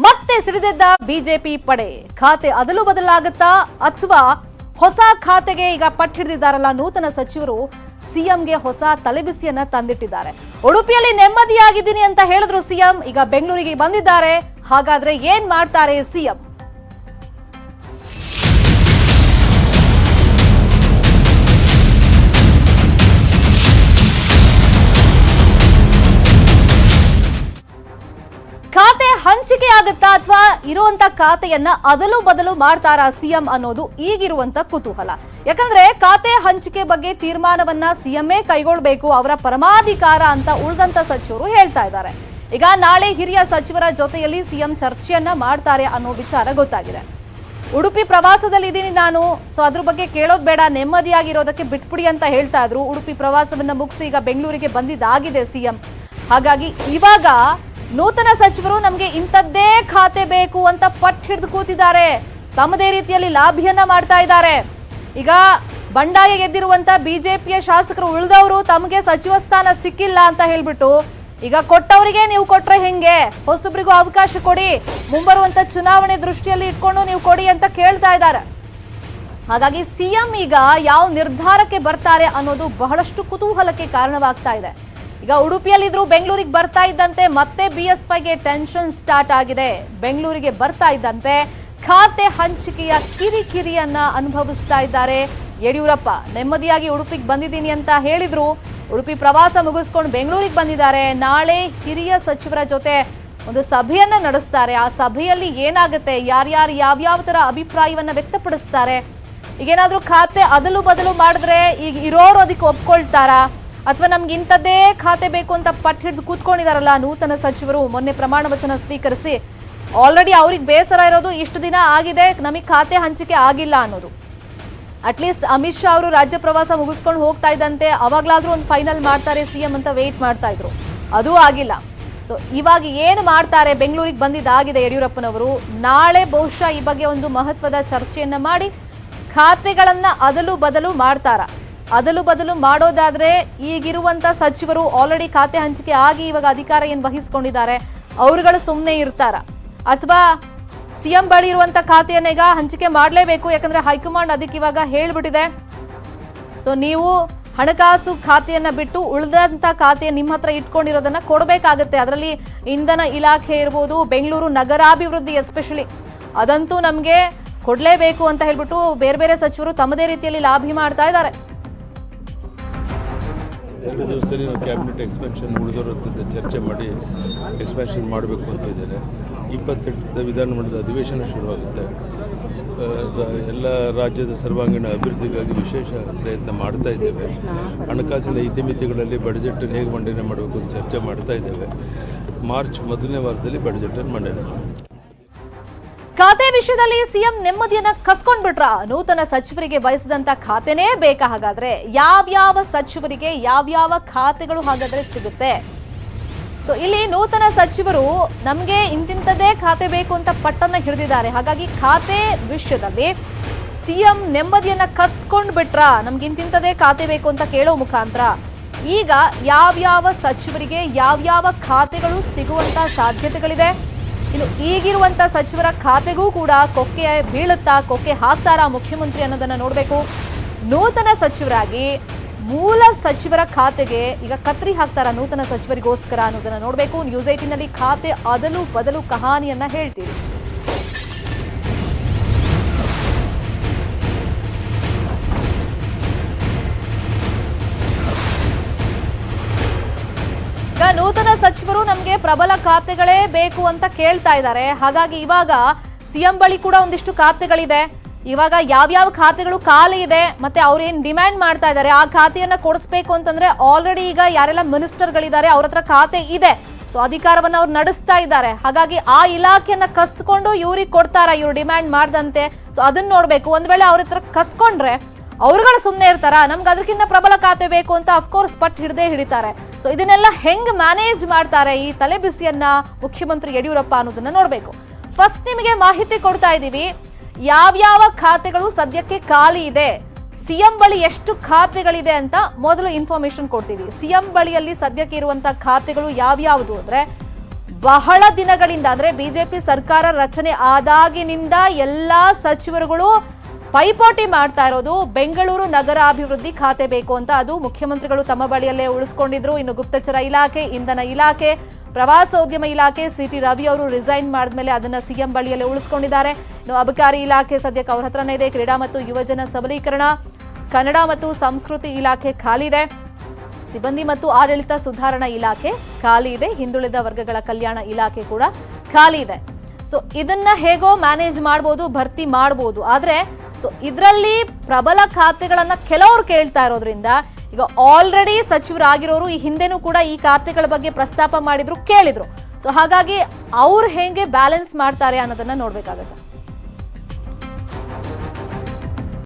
ಮತ್ತೆ ಸಿಡಿದೆದ್ದ ಬಿಜೆಪಿ ಪಡೆ ಖಾತೆ ಅದಲು ಬದಲಾಗುತ್ತಾ ಅಥವಾ ಹೊಸ ಖಾತೆಗೆ ಈಗ ಪಟ್ಟು ಹಿಡಿದಿದ್ದಾರಲ್ಲ ನೂತನ ಸಚಿವರು ಸಿಎಂಗೆ ಹೊಸ ತಲೆಬಿಸಿಯನ್ನ ತಂದಿಟ್ಟಿದ್ದಾರೆ. ಉಡುಪಿಯಲ್ಲಿ ನೆಮ್ಮದಿಯಾಗಿದ್ದೀನಿ ಅಂತ ಹೇಳಿದ್ರು ಸಿಎಂ, ಈಗ ಬೆಂಗಳೂರಿಗೆ ಬಂದಿದ್ದಾರೆ. ಹಾಗಾದ್ರೆ ಏನ್ ಮಾಡ್ತಾರೆ ಸಿಎಂ? ಖಾತೆ ಹಂಚಿಕೆ ಆಗುತ್ತಾ ಅಥವಾ ಇರುವಂತ ಖಾತೆಯನ್ನ ಅದಲು ಬದಲು ಮಾಡ್ತಾರಾ ಸಿಎಂ ಅನ್ನೋದು ಈಗಿರುವಂತ ಕುತೂಹಲ. ಯಾಕಂದ್ರೆ ಖಾತೆ ಹಂಚಿಕೆ ಬಗ್ಗೆ ತೀರ್ಮಾನವನ್ನ ಸಿಎಂఏ ಕೈಗೊಳ್ಳಬೇಕು, ಅವರ ಪರಮಾಧಿಕಾರ ಅಂತ ಉಳಿದಂತ ಸಚಿವರು ಹೇಳ್ತಾ ಇದ್ದಾರೆ. ಈಗ ನಾಳೆ ಹಿರಿಯ ಸಚಿವರ ಜೊತೆಯಲ್ಲಿ ಸಿಎಂ ಚರ್ಚೆಯನ್ನ ಮಾಡ್ತಾರೆ ಅನ್ನೋ ವಿಚಾರ ಗೊತ್ತಾಗಿದೆ. ಉಡುಪಿ ಪ್ರವಾಸದಲ್ಲಿ ಇದ್ದೀನಿ ನಾನು, ಸೊ ಅದ್ರ ಬಗ್ಗೆ ಕೇಳೋದ್ ಬೇಡ, ನೆಮ್ಮದಿಯಾಗಿರೋದಕ್ಕೆ ಬಿಟ್ಬಿಡಿ ಅಂತ ಹೇಳ್ತಾ ಇದ್ರು. ಉಡುಪಿ ಪ್ರವಾಸವನ್ನ ಮುಗಿಸಿ ಈಗ ಬೆಂಗಳೂರಿಗೆ ಬಂದಿದ್ದಾಗಿದೆ ಸಿಎಂ. ಹಾಗಾಗಿ ಇವಾಗ ನೂತನ ಸಚಿವರು ನಮ್ಗೆ ಇಂಥದ್ದೇ ಖಾತೆ ಬೇಕು ಅಂತ ಪಟ್ಟು ಹಿಡಿದು ಕೂತಿದ್ದಾರೆ. ತಮ್ಮದೇ ರೀತಿಯಲ್ಲಿ ಲಾಭಿಯನ್ನ ಮಾಡ್ತಾ ಇದ್ದಾರೆ. ಈಗ ಬಂಡಾಯ ಗೆದ್ದಿರುವಂತ ಬಿಜೆಪಿಯ ಶಾಸಕರು ಉಳಿದವರು ತಮಗೆ ಸಚಿವ ಸ್ಥಾನ ಸಿಕ್ಕಿಲ್ಲ ಅಂತ ಹೇಳ್ಬಿಟ್ಟು ಈಗ ಕೊಟ್ಟವರಿಗೆ ನೀವು ಕೊಟ್ರೆ ಹೆಂಗೆ, ಹೊಸಬ್ರಿಗೂ ಅವಕಾಶ ಕೊಡಿ, ಮುಂಬರುವಂತ ಚುನಾವಣೆ ದೃಷ್ಟಿಯಲ್ಲಿ ಇಟ್ಕೊಂಡು ನೀವು ಕೊಡಿ ಅಂತ ಕೇಳ್ತಾ ಇದ್ದಾರೆ. ಹಾಗಾಗಿ ಸಿಎಂ ಈಗ ಯಾವ ನಿರ್ಧಾರಕ್ಕೆ ಬರ್ತಾರೆ ಅನ್ನೋದು ಬಹಳಷ್ಟು ಕುತೂಹಲಕ್ಕೆ ಕಾರಣವಾಗ್ತಾ ಇದೆ. ಈಗ ಉಡುಪಿಯಲ್ಲಿದ್ರು ಬೆಂಗಳೂರಿಗೆ ಬರ್ತಾ ಇದ್ದಂತೆ ಮತ್ತೆ ಬಿಎಸ್ವೈಗೆ ಟೆನ್ಷನ್ ಸ್ಟಾರ್ಟ್ ಆಗಿದೆ. ಬೆಂಗಳೂರಿಗೆ ಬರ್ತಾ ಇದ್ದಂತೆ ಖಾತೆ ಹಂಚಿಕೆಯ ಕಿರಿಕಿರಿಯನ್ನ ಅನುಭವಿಸ್ತಾ ಇದ್ದಾರೆ ಯಡಿಯೂರಪ್ಪ. ನೆಮ್ಮದಿಯಾಗಿ ಉಡುಪಿಗೆ ಬಂದಿದ್ದೀನಿ ಅಂತ ಹೇಳಿದ್ರು. ಉಡುಪಿ ಪ್ರವಾಸ ಮುಗಿಸ್ಕೊಂಡು ಬೆಂಗಳೂರಿಗೆ ಬಂದಿದ್ದಾರೆ. ನಾಳೆ ಹಿರಿಯ ಸಚಿವರ ಜೊತೆ ಒಂದು ಸಭೆಯನ್ನ ನಡೆಸ್ತಾರೆ. ಆ ಸಭೆಯಲ್ಲಿ ಏನಾಗುತ್ತೆ, ಯಾರ್ಯಾರು ಯಾವ್ಯಾವ ತರ ಅಭಿಪ್ರಾಯವನ್ನ ವ್ಯಕ್ತಪಡಿಸ್ತಾರೆ, ಈಗೇನಾದ್ರೂ ಖಾತೆ ಅದಲು ಬದಲು ಮಾಡಿದ್ರೆ ಈಗ ಇರೋರು ಅದಕ್ಕೆ ಒಪ್ಕೊಳ್ತಾರಾ ಅಥವಾ ನಮ್ಗೆ ಇಂಥದ್ದೇ ಖಾತೆ ಬೇಕು ಅಂತ ಪಟ್ಟು ಹಿಡಿದು ಕೂತ್ಕೊಂಡಿದಾರಲ್ಲ ನೂತನ ಸಚಿವರು, ಮೊನ್ನೆ ಪ್ರಮಾಣ ವಚನ ಸ್ವೀಕರಿಸಿ ಆಲ್ರೆಡಿ ಅವ್ರಿಗೆ ಬೇಸರ ಇರೋದು ಇಷ್ಟು ದಿನ ಆಗಿದೆ, ನಮಗೆ ಖಾತೆ ಹಂಚಿಕೆ ಆಗಿಲ್ಲ ಅನ್ನೋದು. ಅಟ್ಲೀಸ್ಟ್ ಅಮಿತ್ ಶಾ ಅವರು ರಾಜ್ಯ ಪ್ರವಾಸ ಮುಗಿಸ್ಕೊಂಡು ಹೋಗ್ತಾ ಇದ್ದಂತೆ ಅವಾಗ್ಲಾದ್ರೂ ಒಂದು ಫೈನಲ್ ಮಾಡ್ತಾರೆ ಸಿಎಂ ಅಂತ ವೇಟ್ ಮಾಡ್ತಾ ಇದ್ರು, ಅದೂ ಆಗಿಲ್ಲ. ಸೊ ಇವಾಗ ಏನು ಮಾಡ್ತಾರೆ, ಬೆಂಗಳೂರಿಗೆ ಬಂದಿದ್ದಾಗಿದೆ ಯಡಿಯೂರಪ್ಪನವರು. ನಾಳೆ ಬಹುಶಃ ಈ ಬಗ್ಗೆ ಒಂದು ಮಹತ್ವದ ಚರ್ಚೆಯನ್ನ ಮಾಡಿ ಖಾತೆಗಳನ್ನ ಅದಲು ಬದಲು ಮಾಡ್ತಾರ. ಅದಲು ಬದಲು ಮಾಡೋದಾದ್ರೆ ಈಗಿರುವಂತ ಸಚಿವರು ಆಲ್ರೆಡಿ ಖಾತೆ ಹಂಚಿಕೆ ಆಗಿ ಇವಾಗ ಅಧಿಕಾರ ಏನ್ ವಹಿಸ್ಕೊಂಡಿದ್ದಾರೆ ಅವರುಗಳು ಸುಮ್ಮನೆ ಇರ್ತಾರ, ಅಥವಾ ಸಿಎಂ ಬಳಿ ಇರುವಂತ ಖಾತೆಯನ್ನ ಈಗ ಹಂಚಿಕೆ ಮಾಡಲೇಬೇಕು, ಯಾಕಂದ್ರೆ ಹೈಕಮಾಂಡ್ ಅದಕ್ಕೆ ಇವಾಗ ಹೇಳ್ಬಿಟ್ಟಿದೆ. ಸೊ ನೀವು ಹಣಕಾಸು ಖಾತೆಯನ್ನ ಬಿಟ್ಟು ಉಳಿದಂತ ಖಾತೆ ನಿಮ್ಮ ಹತ್ರ ಇಟ್ಕೊಂಡಿರೋದನ್ನ ಕೊಡಬೇಕಾಗತ್ತೆ. ಅದರಲ್ಲಿ ಇಂಧನ ಇಲಾಖೆ ಇರ್ಬೋದು, ಬೆಂಗಳೂರು ನಗರಾಭಿವೃದ್ಧಿ ಎಸ್ಪೆಷಲಿ ಅದಂತೂ ನಮ್ಗೆ ಕೊಡ್ಲೇಬೇಕು ಅಂತ ಹೇಳ್ಬಿಟ್ಟು ಬೇರೆ ಬೇರೆ ಸಚಿವರು ತಮ್ಮದೇ ರೀತಿಯಲ್ಲಿ ಲಾಭಿ ಮಾಡ್ತಾ ಇದ್ದಾರೆ. 2 ದಿವಸದಲ್ಲಿ ನಾವು ಕ್ಯಾಬಿನೆಟ್ ಎಕ್ಸ್ಪೆನ್ಷನ್ ಉಳಿದೋರ ಚರ್ಚೆ ಮಾಡಿ ಎಕ್ಸ್ಪೆನ್ಷನ್ ಮಾಡಬೇಕು ಅಂತ ಇದ್ದಾರೆ. 28 ವಿಧಾನಮಂಡಲದ ಅಧಿವೇಶನ ಶುರುವಾಗುತ್ತೆ. ಎಲ್ಲ ರಾಜ್ಯದ ಸರ್ವಾಂಗೀಣ ಅಭಿವೃದ್ಧಿಗಾಗಿ ವಿಶೇಷ ಪ್ರಯತ್ನ ಮಾಡ್ತಾ ಇದ್ದೇವೆ. ಹಣಕಾಸಿನ ಇತಿಮಿತಿಗಳಲ್ಲಿ ಬಡ್ಜೆಟನ್ನು ಹೇಗೆ ಮಂಡನೆ ಮಾಡಬೇಕು ಅಂತ ಚರ್ಚೆ ಮಾಡ್ತಾ ಇದ್ದೇವೆ. ಮಾರ್ಚ್ ಮೊದಲನೇ ವಾರದಲ್ಲಿ ಬಡ್ಜೆಟನ್ನು ಮಂಡನೆ ಮಾಡಿ. ಖಾತೆ ವಿಷಯದಲ್ಲಿ ಸಿಎಂ ನೆಮ್ಮದಿಯನ್ನ ಕಸ್ಕೊಂಡ್ಬಿಟ್ರ? ನೂತನ ಸಚಿವರಿಗೆ ವಹಿಸಿದಂತ ಖಾತೆನೇ ಬೇಕಾ? ಹಾಗಾದ್ರೆ ಯಾವ್ಯಾವ ಸಚಿವರಿಗೆ ಯಾವ್ಯಾವ ಖಾತೆಗಳು ಹಾಗಾದ್ರೆ ಸಿಗುತ್ತೆ? ಸೊ ಇಲ್ಲಿ ನೂತನ ಸಚಿವರು ನಮ್ಗೆ ಇಂತಿಂತದೇ ಖಾತೆ ಬೇಕು ಅಂತ ಪಟ್ಟನ್ನ ಹಿಡಿದಿದ್ದಾರೆ. ಹಾಗಾಗಿ ಖಾತೆ ವಿಷಯದಲ್ಲಿ ಸಿಎಂ ನೆಮ್ಮದಿಯನ್ನ ಕಸ್ಕೊಂಡ್ಬಿಟ್ರ? ನಮ್ಗೆ ಇಂತಿಂತದೇ ಖಾತೆ ಬೇಕು ಅಂತ ಕೇಳೋ ಮುಖಾಂತರ ಈಗ ಯಾವ್ಯಾವ ಸಚಿವರಿಗೆ ಯಾವ್ಯಾವ ಖಾತೆಗಳು ಸಿಗುವಂತ ಸಾಧ್ಯತೆಗಳಿದೆ? ಇನ್ನು ಈಗಿರುವಂತ ಸಚಿವರ ಖಾತೆಗೂ ಕೂಡ ಕೊಕ್ಕೆ ಬೀಳುತ್ತಾ, ಕೊಕ್ಕೆ ಹಾಕ್ತಾರಾ ಮುಖ್ಯಮಂತ್ರಿ ಅನ್ನೋದನ್ನ ನೋಡ್ಬೇಕು. ನೂತನ ಸಚಿವರಾಗಿ ಮೂಲ ಸಚಿವರ ಖಾತೆಗೆ ಈಗ ಕತ್ರಿ ಹಾಕ್ತಾರ ನೂತನ ಸಚಿವರಿಗೋಸ್ಕರ ಅನ್ನೋದನ್ನ ನೋಡ್ಬೇಕು. ನ್ಯೂಸ್ 18 ನಲ್ಲಿ ಖಾತೆ ಅದಲು ಬದಲು ಕಹಾನಿಯನ್ನ ಹೇಳ್ತೀವಿ. ಈಗ ನೂತನ ಸಚಿವರು ನಮ್ಗೆ ಪ್ರಬಲ ಖಾತೆಗಳೇ ಬೇಕು ಅಂತ ಕೇಳ್ತಾ ಇದ್ದಾರೆ. ಹಾಗಾಗಿ ಇವಾಗ ಸಿಎಂ ಬಳಿ ಕೂಡ ಒಂದಿಷ್ಟು ಖಾತೆಗಳಿದೆ. ಇವಾಗ ಯಾವ್ಯಾವ ಖಾತೆಗಳು ಖಾಲಿ ಇದೆ ಮತ್ತೆ ಅವ್ರೇನ್ ಡಿಮ್ಯಾಂಡ್ ಮಾಡ್ತಾ ಇದ್ದಾರೆ, ಆ ಖಾತೆಯನ್ನ ಕೊಡಿಸ್ಬೇಕು ಅಂತಂದ್ರೆ ಆಲ್ರೆಡಿ ಈಗ ಯಾರೆಲ್ಲ ಮಿನಿಸ್ಟರ್ಗಳಿದ್ದಾರೆ ಅವ್ರ ಹತ್ರ ಖಾತೆ ಇದೆ. ಸೊ ಅಧಿಕಾರವನ್ನ ಅವ್ರು ನಡೆಸ್ತಾ ಇದ್ದಾರೆ. ಹಾಗಾಗಿ ಆ ಇಲಾಖೆಯನ್ನ ಕಸ್ಕೊಂಡು ಇವ್ರಿಗೆ ಕೊಡ್ತಾರ ಇವ್ರು ಡಿಮ್ಯಾಂಡ್ ಮಾಡ್ದಂತೆ? ಸೊ ಅದನ್ನ ನೋಡ್ಬೇಕು. ಒಂದ್ ವೇಳೆ ಅವ್ರ ಹತ್ರ ಕಸ್ಕೊಂಡ್ರೆ ಅವ್ರುಗಳು ಸುಮ್ಮನೆ ಇರ್ತಾರ? ನಮ್ಗೆ ಅದಕ್ಕಿಂತ ಪ್ರಬಲ ಖಾತೆ ಬೇಕು ಅಂತ ಅಫ್ಕೋರ್ಸ್ ಪಟ್ಟು ಹಿಡದೇ ಹಿಡಿತಾರೆ. ಸೊ ಇದನ್ನೆಲ್ಲ ಹೆಂಗ್ ಮ್ಯಾನೇಜ್ ಮಾಡ್ತಾರೆ ಈ ತಲೆಬಿಸಿಯನ್ನ ಮುಖ್ಯಮಂತ್ರಿ ಯಡಿಯೂರಪ್ಪ ಅನ್ನೋದನ್ನ ನೋಡ್ಬೇಕು. ಫಸ್ಟ್ ನಿಮಗೆ ಮಾಹಿತಿ ಕೊಡ್ತಾ ಇದೀವಿ ಯಾವ್ಯಾವ ಖಾತೆಗಳು ಸದ್ಯಕ್ಕೆ ಖಾಲಿ ಇದೆ, ಸಿಎಂ ಬಳಿ ಎಷ್ಟು ಖಾತೆಗಳಿದೆ ಅಂತ ಮೊದಲು ಇನ್ಫಾರ್ಮೇಶನ್ ಕೊಡ್ತೀವಿ. ಸಿಎಂ ಬಳಿಯಲ್ಲಿ ಸದ್ಯಕ್ಕೆ ಇರುವಂತಹ ಖಾತೆಗಳು ಯಾವ್ಯಾವುದು ಅಂದ್ರೆ ಬಹಳ ದಿನಗಳಿಂದ ಅಂದ್ರೆ ಬಿಜೆಪಿ ಸರ್ಕಾರ ರಚನೆ ಆದಾಗಿನಿಂದ ಎಲ್ಲಾ ಸಚಿವರುಗಳು ಪೈಪೋಟಿ ಮಾಡ್ತಾ ಇರೋದು ಬೆಂಗಳೂರು ನಗರ ಅಭಿವೃದ್ಧಿ ಖಾತೆ ಬೇಕು ಅಂತ. ಅದು ಮುಖ್ಯಮಂತ್ರಿಗಳು ತಮ್ಮ ಬಳಿಯಲ್ಲೇ ಉಳಿಸ್ಕೊಂಡಿದ್ರು. ಇನ್ನು ಗುಪ್ತಚರ ಇಲಾಖೆ, ಇಂಧನ ಇಲಾಖೆ, ಪ್ರವಾಸೋದ್ಯಮ ಇಲಾಖೆ ಸಿಟಿ ರವಿ ಅವರು ರಿಸೈನ್ ಮಾಡಿದ್ಮೇಲೆ ಅದನ್ನ ಸಿಎಂ ಬಳಿಯಲ್ಲೇ ಉಳಿಸ್ಕೊಂಡಿದ್ದಾರೆ. ಇನ್ನು ಅಬಕಾರಿ ಇಲಾಖೆ ಸದ್ಯಕ್ಕೆ ಅವ್ರ ಹತ್ರನೇ ಇದೆ. ಕ್ರೀಡಾ ಮತ್ತು ಯುವಜನ ಸಬಲೀಕರಣ, ಕನ್ನಡ ಮತ್ತು ಸಂಸ್ಕೃತಿ ಇಲಾಖೆ ಖಾಲಿ ಇದೆ. ಸಿಬ್ಬಂದಿ ಮತ್ತು ಆಡಳಿತ ಸುಧಾರಣಾ ಇಲಾಖೆ ಖಾಲಿ ಇದೆ. ಹಿಂದುಳಿದ ವರ್ಗಗಳ ಕಲ್ಯಾಣ ಇಲಾಖೆ ಕೂಡ ಖಾಲಿ ಇದೆ. ಸೊ ಇದನ್ನ ಹೇಗೋ ಮ್ಯಾನೇಜ್ ಮಾಡ್ಬೋದು, ಭರ್ತಿ ಮಾಡ್ಬೋದು. ಆದ್ರೆ ಸೊ ಇದರಲ್ಲಿ ಪ್ರಬಲ ಖಾತೆಗಳನ್ನ ಕೆಲವರು ಕೇಳ್ತಾ ಇರೋದ್ರಿಂದ ಈಗ ಆಲ್ರೆಡಿ ಸಚಿವರಾಗಿರೋರು ಈ ಹಿಂದೆನೂ ಕೂಡ ಈ ಖಾತೆಗಳ ಬಗ್ಗೆ ಪ್ರಸ್ತಾಪ ಮಾಡಿದ್ರು, ಕೇಳಿದ್ರು. ಸೊ ಹಾಗಾಗಿ ಅವ್ರು ಹೇಗೆ ಬ್ಯಾಲೆನ್ಸ್ ಮಾಡ್ತಾರೆ ಅನ್ನೋದನ್ನ ನೋಡ್ಬೇಕಾಗತ್ತೆ.